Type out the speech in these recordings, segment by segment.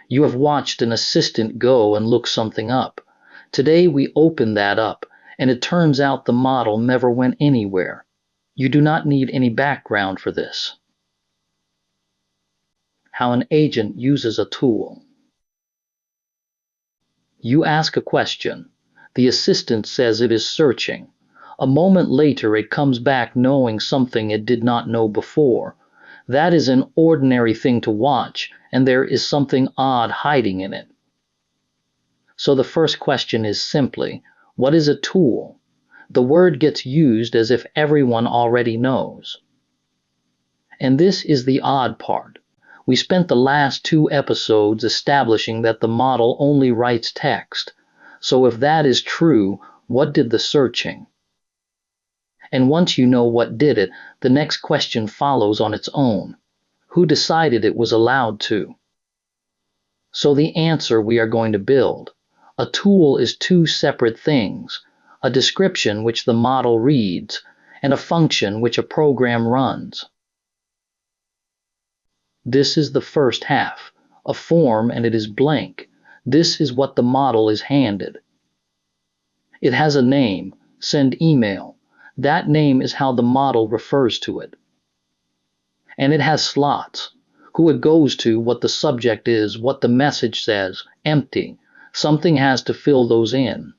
You have watched an assistant go and look something up. Today we open that up, and it turns out the model never went anywhere. You do not need any background for this. How an agent uses a tool. You ask a question. The assistant says it is searching. A moment later it comes back knowing something it did not know before. That is an ordinary thing to watch, and there is something odd hiding in it. So the first question is simply, what is a tool? The word gets used as if everyone already knows. And this is the odd part. We spent the last 2 episodes establishing that the model only writes text. So if that is true, what did the searching? And once you know what did it, the next question follows on its own. Who decided it was allowed to? So the answer we are going to build. A tool is 2 separate things, a description which the model reads, and a function which a program runs. This is the first half, a form, and it is blank. This is what the model is handed. It has a name, send email. That name is how the model refers to it. And it has slots, who it goes to, what the subject is, what the message says, empty. Something has to fill those in.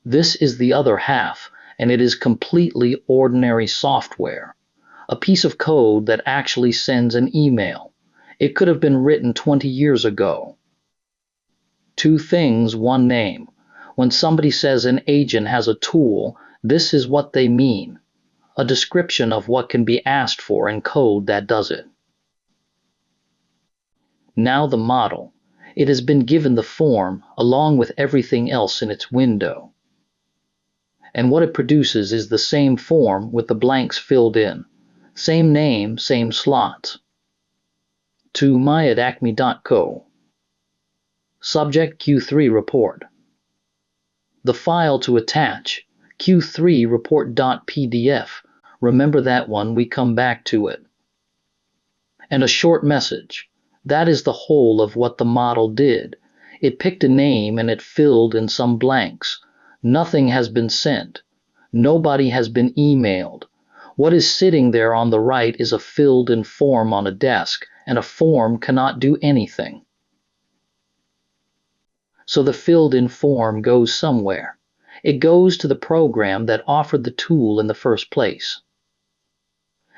This is the other half, and it is completely ordinary software. A piece of code that actually sends an email. It could have been written 20 years ago. 2 things, 1 name. When somebody says an agent has a tool, this is what they mean. A description of what can be asked for in code that does it. Now the model. It has been given the form, along with everything else in its window. And what it produces is the same form with the blanks filled in. Same name, same slots. To my@acme.co. Subject Q3 report. The file to attach, Q3 report.pdf. Remember that one, we come back to it. And a short message. That is the whole of what the model did. It picked a name and it filled in some blanks. Nothing has been sent. Nobody has been emailed. What is sitting there on the right is a filled-in form on a desk, and a form cannot do anything. So the filled-in form goes somewhere. It goes to the program that offered the tool in the first place.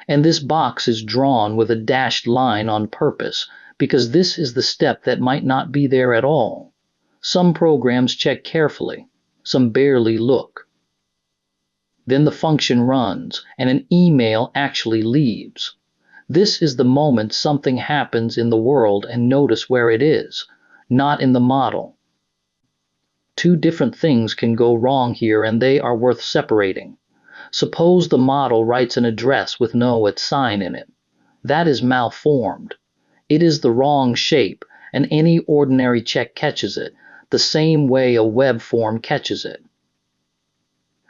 And this box is drawn with a dashed line on purpose, because this is the step that might not be there at all. Some programs check carefully, some barely look. Then the function runs, and an email actually leaves. This is the moment something happens in the world, and notice where it is, not in the model. 2 different things can go wrong here, and they are worth separating. Suppose the model writes an address with no @sign in it. That is malformed. It is the wrong shape, and any ordinary check catches it, the same way a web form catches it.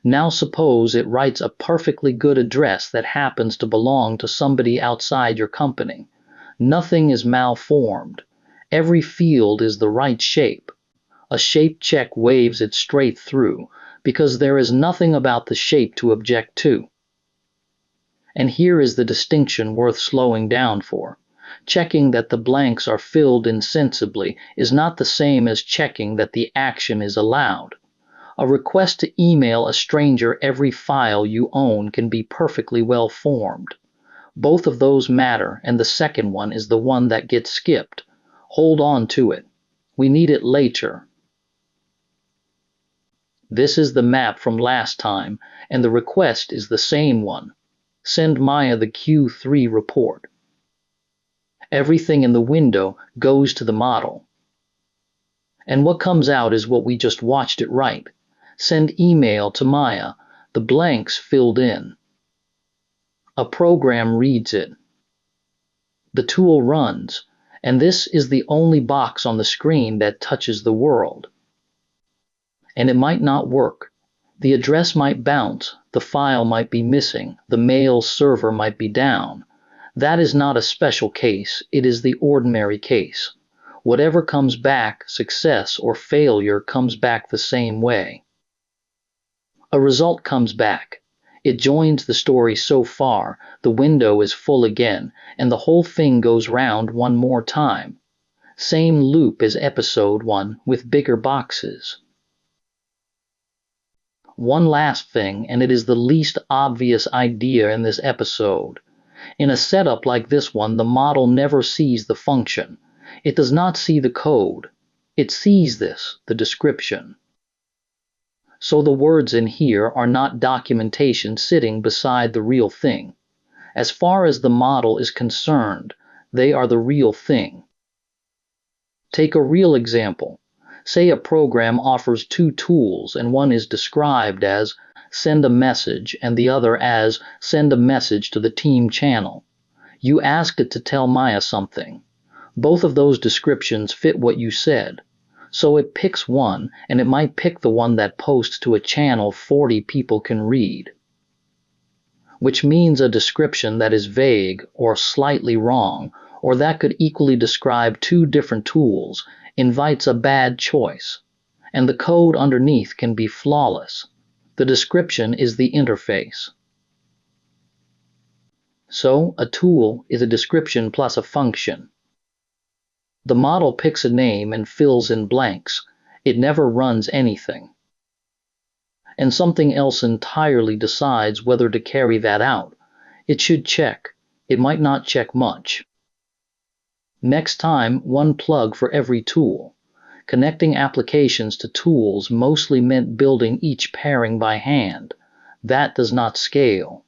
Now suppose it writes a perfectly good address that happens to belong to somebody outside your company. Nothing is malformed. Every field is the right shape. A shape check waves it straight through, because there is nothing about the shape to object to. And here is the distinction worth slowing down for. Checking that the blanks are filled in sensibly is not the same as checking that the action is allowed. A request to email a stranger every file you own can be perfectly well formed. Both of those matter, and the second one is the one that gets skipped. Hold on to it. We need it later. This is the map from last time, and the request is the same one. Send Maya the Q3 report. Everything in the window goes to the model. And what comes out is what we just watched it write. Send email to Maya, the blanks filled in. A program reads it. The tool runs, and this is the only box on the screen that touches the world. And it might not work. The address might bounce, the file might be missing, the mail server might be down. That is not a special case, it is the ordinary case. Whatever comes back, success or failure, comes back the same way. A result comes back. It joins the story so far, the window is full again, and the whole thing goes round one more time. Same loop as episode 1 with bigger boxes. One last thing, and it is the least obvious idea in this episode. In a setup like this one, the model never sees the function. It does not see the code. It sees this, the description. So the words in here are not documentation sitting beside the real thing. As far as the model is concerned, they are the real thing. Take a real example. Say a program offers two tools, and one is described as send a message and the other as send a message to the team channel. You asked it to tell Maya something. Both of those descriptions fit what you said. So it picks one, and it might pick the one that posts to a channel 40 people can read. Which means a description that is vague or slightly wrong, or that could equally describe two different tools, invites a bad choice. And the code underneath can be flawless. The description is the interface. So a tool is a description plus a function. The model picks a name and fills in blanks. It never runs anything. And something else entirely decides whether to carry that out. It should check. It might not check much. Next time, one plug for every tool. Connecting applications to tools mostly meant building each pairing by hand. That does not scale.